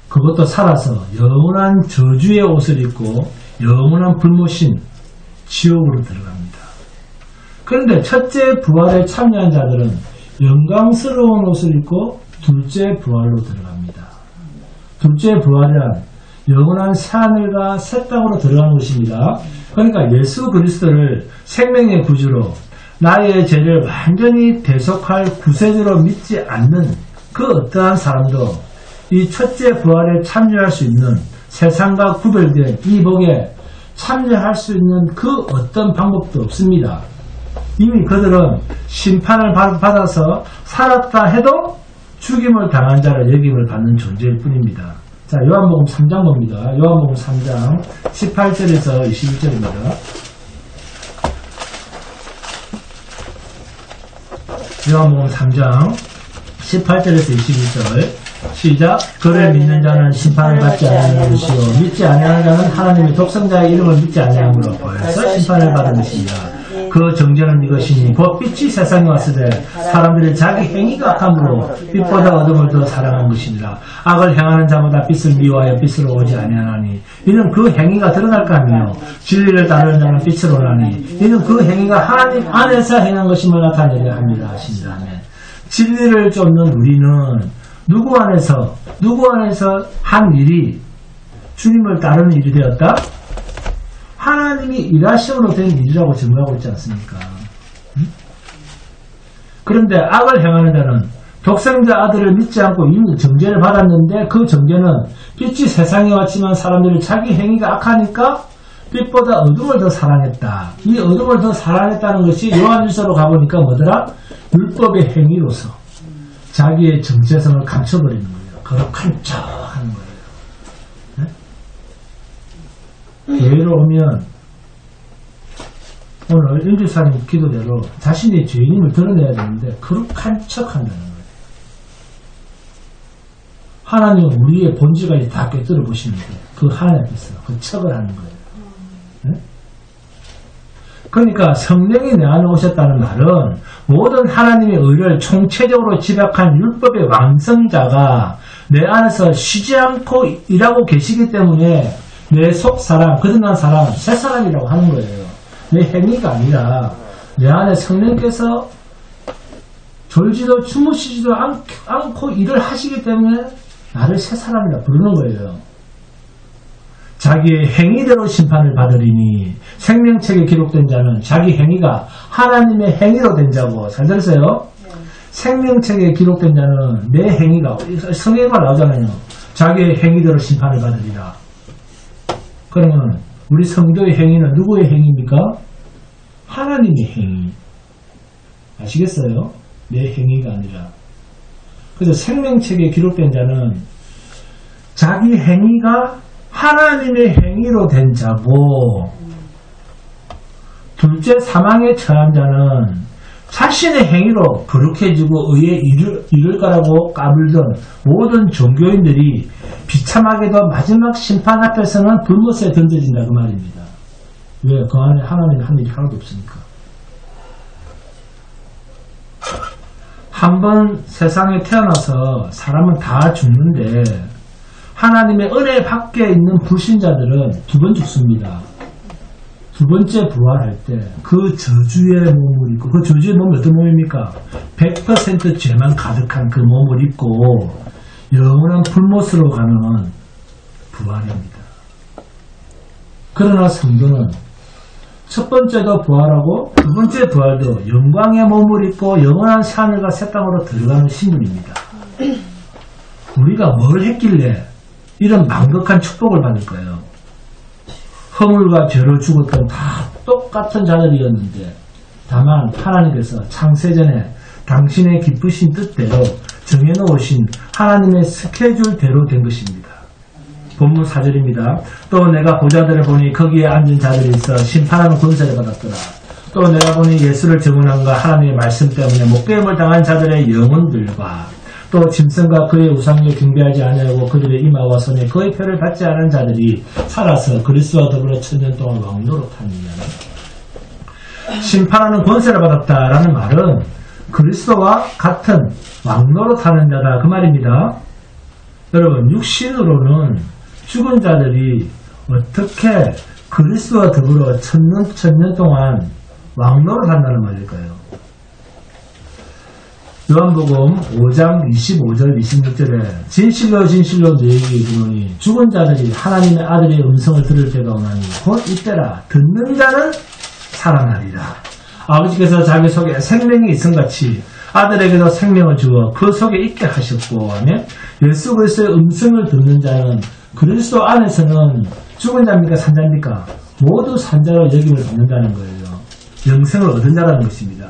Speaker 1: 그것도 살아서 영원한 저주의 옷을 입고 영원한 불못인 지옥으로 들어갑니다. 그런데 첫째 부활에 참여한 자들은 영광스러운 옷을 입고 둘째 부활로 들어갑니다. 둘째 부활이란 영원한 새하늘과 새 땅으로 들어가는 것입니다. 그러니까 예수 그리스도를 생명의 구주로 나의 죄를 완전히 대속할 구세주로 믿지 않는 그 어떠한 사람도 이 첫째 부활에 참여할 수 있는, 세상과 구별된 이 복에 참여할 수 있는 그 어떤 방법도 없습니다. 이미 그들은 심판을 받아서 살았다 해도 죽임을 당한 자를 여김을 받는 존재일 뿐입니다. 자, 요한복음 3장 봅니다. 요한복음 3장 18절에서 21절입니다. 요한복음 3장 18절에서 21절 시작. 그를 믿는 자는 심판을 받지 아니하는 것이요 믿지 아니하는 자는 하나님의 독생자의 이름을 믿지 아니함으로 벌써 심판을 받은 것이니라. 그 정죄는 이것이니 곧 빛이 세상에 왔으되 사람들이 자기 행위가 악함으로 빛보다 어둠을 더 사랑한 것이니라. 악을 행하는 자마다 빛을 미워하여 빛으로 오지 아니하나니 이는 그 행위가 드러날까 하며 진리를 따르는 자는 빛으로 나니 이는 그 행위가 하나님 안에서 행한 것임을 나타내려 합니다 하시니라. 진리를 쫓는 우리는 누구 안에서 한 일이 주님을 따르는 일이 되었다? 하나님이 일하심으로 된 일이라고 증거하고 있지 않습니까? 그런데 악을 행하는 자는 독생자 아들을 믿지 않고 이미 정죄를 받았는데 그 정죄는 빛이 세상에 왔지만 사람들이 자기 행위가 악하니까 빛보다 어둠을 더 사랑했다. 이 어둠을 더 사랑했다는 것이 요한일서로 가보니까 뭐더라? 율법의 행위로서 자기의 정체성을 감춰버리는 거예요. 거룩한 척 하는 거예요. 네? 교회로 오면 오늘 인주사님 기도대로 자신의 죄인임을 드러내야 되는데 거룩한 척 한다는 거예요. 하나님은 우리의 본질까지 다 꿰뚫어 보시는데 그 하나님 앞에서 그 척을 하는 거예요. 네? 그러니까 성령이 내 안에 오셨다는 말은 모든 하나님의 의를 총체적으로 집약한 율법의 완성자가 내 안에서 쉬지 않고 일하고 계시기 때문에 내 속 사람, 거듭난 사람, 새 사람이라고 하는 거예요. 내 행위가 아니라 내 안에 성령께서 졸지도 주무시지도 않고 일을 하시기 때문에 나를 새 사람이라 부르는 거예요. 자기의 행위대로 심판을 받으리니 생명책에 기록된 자는 자기 행위가 하나님의 행위로 된 자고. 잘 들으세요? 네. 생명책에 기록된 자는 내 행위가 성경에만 나오잖아요. 자기의 행위대로 심판을 받으리라. 그러면 우리 성도의 행위는 누구의 행위입니까? 하나님의 행위. 아시겠어요? 내 행위가 아니라. 그래서 생명책에 기록된 자는 자기 행위가 하나님의 행위로 된 자고, 둘째 사망에 처한 자는 자신의 행위로 거룩해지고 의에 이를 거라고 까불던 모든 종교인들이 비참하게도 마지막 심판 앞에서는 불못에 던져진다 그 말입니다. 왜? 그 안에 하나님이 한 일이 하나도 없으니까. 한 번 세상에 태어나서 사람은 다 죽는데 하나님의 은혜 밖에 있는 불신자들은 두 번 죽습니다. 두 번째 부활할 때 그 저주의 몸을 입고, 그 저주의 몸이 어떤 몸입니까? 100% 죄만 가득한 그 몸을 입고 영원한 불못으로 가는 부활입니다. 그러나 성도는 첫 번째도 부활하고 두 번째 부활도 영광의 몸을 입고 영원한 하늘과 새 땅으로 들어가는 신분입니다. 우리가 뭘 했길래 이런 망극한 축복을 받을 거예요? 허물과 죄로 죽었던 다 똑같은 자들이었는데 다만 하나님께서 창세전에 당신의 기쁘신 뜻대로 정해놓으신 하나님의 스케줄대로 된 것입니다. 본문 4절입니다. 또 내가 보좌들을 보니 거기에 앉은 자들이 있어 심판하는 권세를 받았더라. 또 내가 보니 예수를 증언함과 하나님의 말씀 때문에 목배임을 당한 자들의 영혼들과 또 짐승과 그의 우상을 경배하지 아니하고 그들의 이마와 손에 그의 표를 받지 않은 자들이 살아서 그리스도와 더불어 천년 동안 왕노릇하느니라. 심판하는 권세를 받았다라는 말은 그리스도와 같은 왕노릇하는 자다 그 말입니다. 여러분, 육신으로는 죽은 자들이 어떻게 그리스도와 더불어 천년 동안 왕노릇한다는 말일까요? 요한복음 5장 25절 26절에 진실로 진실로 너희에게 이르노니 죽은 자들이 하나님의 아들의 음성을 들을 때가 오나니 곧 이때라. 듣는 자는 살아나리라. 아버지께서 자기 속에 생명이 있음같이 아들에게도 생명을 주어 그 속에 있게 하셨고 하며 예수 그리스도의 음성을 듣는 자는 그리스도 안에서는 죽은 자입니까 산자입니까? 모두 산자로 여김을 받는다는 거예요. 영생을 얻은 자라는 것입니다.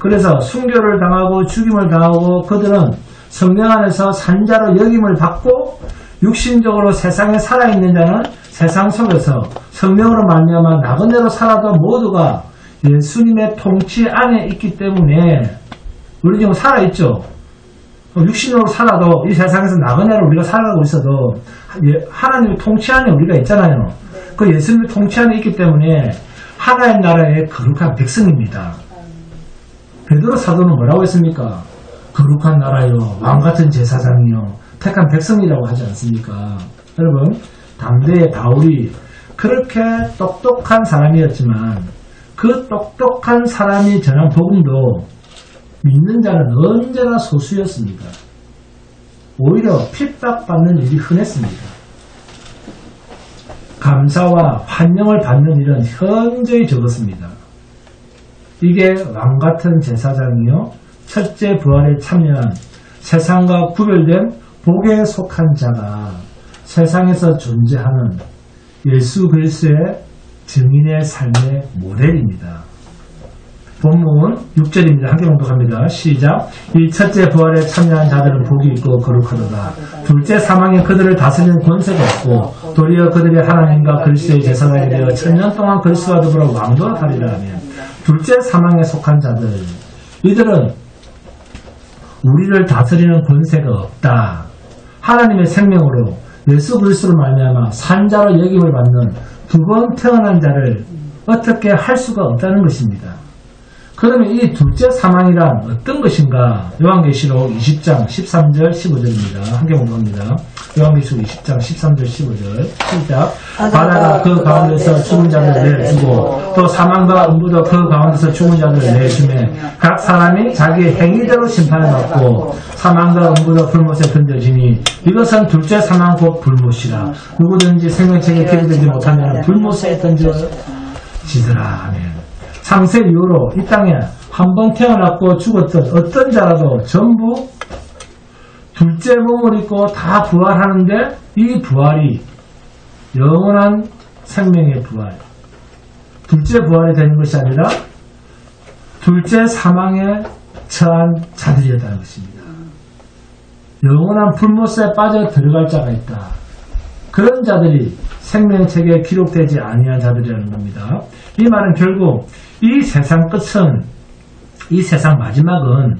Speaker 1: 그래서 순교를 당하고 죽임을 당하고 그들은 성령 안에서 산자로 여김을 받고 육신적으로 세상에 살아있는 자는 세상 속에서 성령으로 말미암아 나그네로 살아도 모두가 예수님의 통치 안에 있기 때문에 우리 지금 살아있죠. 육신으로 살아도 이 세상에서 나그네로 우리가 살아가고 있어도 하나님의 통치 안에 우리가 있잖아요. 그 예수님의 통치 안에 있기 때문에 하나님 나라의 거룩한 백성입니다. 베드로 사도는 뭐라고 했습니까? 거룩한 나라요, 왕같은 제사장이요, 택한 백성이라고 하지 않습니까? 여러분, 당대의 바울이 그렇게 똑똑한 사람이었지만 그 똑똑한 사람이 전한 복음도 믿는 자는 언제나 소수였습니다. 오히려 핍박받는 일이 흔했습니다. 감사와 환영을 받는 일은 현저히 적었습니다. 이게 왕같은 제사장이요 첫째 부활에 참여한 세상과 구별된 복에 속한 자가 세상에서 존재하는 예수 그리스도의 증인의 삶의 모델입니다. 본문 6절입니다. 함께 봉독합니다. 시작. 이 첫째 부활에 참여한 자들은 복이 있고 거룩하도다. 둘째 사망에 그들을 다스리는 권세가 없고 도리어 그들이 하나님과 그리스도의 제사장이 되어 천년 동안 그리스도와 더불어 왕노릇하리라 하며 둘째 사망에 속한 자들 이들은 우리를 다스리는 권세가 없다. 하나님의 생명으로 예수 그리스도로 말미암아 산자로 여김을 받는 두 번 태어난 자를 어떻게 할 수가 없다는 것입니다. 그러면 이 둘째 사망이란 어떤 것인가? 요한계시록 20장 13절 15절입니다. 함께 공부합니다. 요한계시록 20장 13절 15절 시작. 바다가 그 가운데서 죽은 자들을 내주고 또 사망과 음부도 그 가운데서 죽은 자들을 내주매 각 사람이 자기 행위대로 심판을 받고 사망과 음부도 불못에 던져지니 이것은 둘째 사망 곧 불못이라. 누구든지 생명책에 기록되지 못하면 불못에 던져지더라. 아멘. 창세 이후로 이 땅에 한 번 태어났고 죽었던 어떤 자라도 전부 둘째 몸을 입고 다 부활하는데 이 부활이 영원한 생명의 부활, 둘째 부활이 되는 것이 아니라 둘째 사망에 처한 자들이었다는 것입니다. 영원한 불못에 빠져 들어갈 자가 있다. 그런 자들이 생명책에 기록되지 아니한 자들이라는 겁니다. 이 말은 결국 이 세상 끝은, 이 세상 마지막은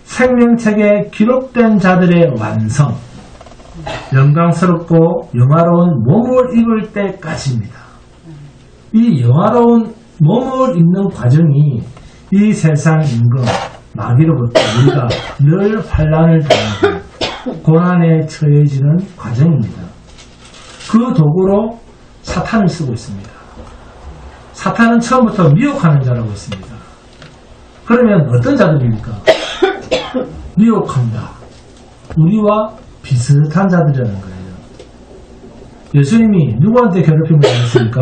Speaker 1: 생명책에 기록된 자들의 완성, 영광스럽고 영화로운 몸을 입을 때까지입니다. 이 영화로운 몸을 입는 과정이 이 세상 임금, 마귀로부터 우리가 늘 환난을 당하고 고난에 처해지는 과정입니다. 그 도구로 사탄을 쓰고 있습니다. 사탄은 처음부터 미혹하는 자라고 했습니다. 그러면 어떤 자들입니까? 미혹합니다. 우리와 비슷한 자들이라는 거예요. 예수님이 누구한테 괴롭힘을 당했습니까?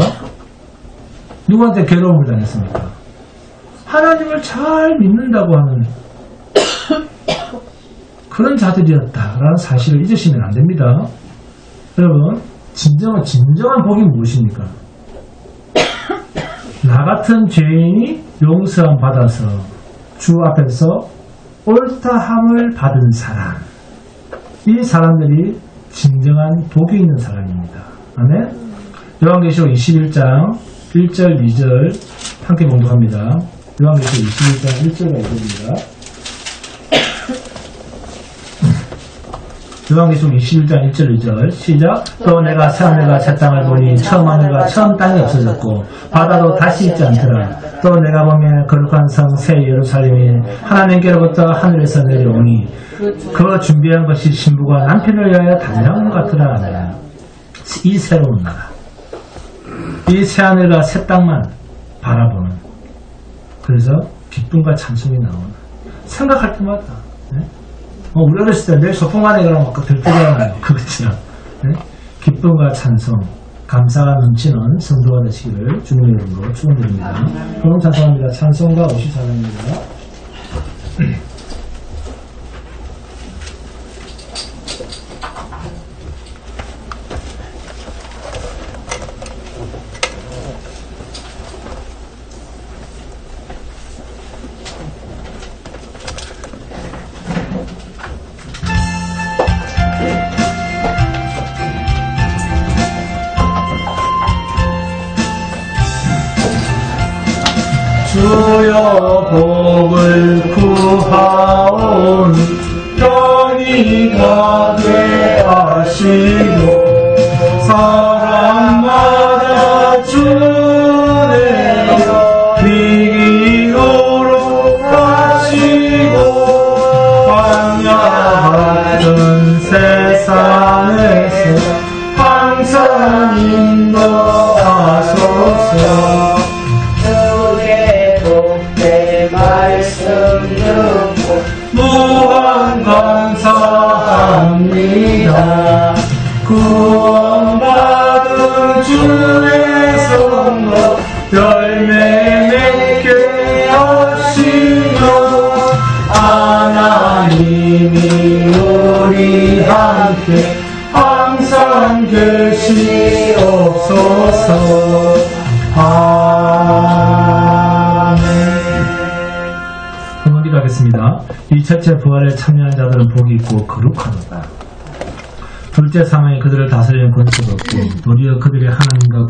Speaker 1: 누구한테 괴로움을 당했습니까? 하나님을 잘 믿는다고 하는 그런 자들이었다라는 사실을 잊으시면 안 됩니다. 여러분, 진정한 복이 무엇입니까? 나 같은 죄인이 용서함 받아서 주 앞에서 옳다함을 받은 사람, 이 사람들이 진정한 복이 있는 사람입니다. 아멘. 요한계시록 21장 1절 2절 함께 봉독합니다. 요한계시록 21장 1절과 2절입니다. 요한계시록 21장 1절 2절 시작. 또 내가 새하늘과 새 땅을 보니 처음 하늘과 처음 땅이 없어졌고 바다도 다시 있지 않더라. 또 내가 보면 거룩한 성 새 예루살렘이 하나님께로부터 하늘에서 내려오니 그가 준비한 것이 신부가 남편을 위하여 달려온 것 같더라. 이 새로운 나라, 이 새하늘과 새 땅만 바라보는, 그래서 기쁨과 찬송이 나오는, 생각할 때마다 우리 어렸을 때 내일 소풍만에 그러면 막 들뜨잖아요. 그것처럼 기쁨과 찬송, 감사가 넘치는 성도가 되시기를 주님의 이름으로 축원드립니다. 그럼 찬송합니다. 찬송가 54장입니다.
Speaker 2: 주여 복을 구하오니 편히 가게 하시고 사람마다 주내어 비기도록 하시고 광야 같은 세상에서 항상 인도하소서. 무한 감사합니다. 구원받 주의 선거 열매 맺게 하시며 하나님이 우리 함께 항상 계시옵소서. 아멘.
Speaker 1: 한번 기도하겠습니다. 이 첫째 부활에 참여한 자들은 복이 있고 거룩하도다. 둘째 사망이 그들을 다스리는 권세가 없고 도리어 그들의 하나님과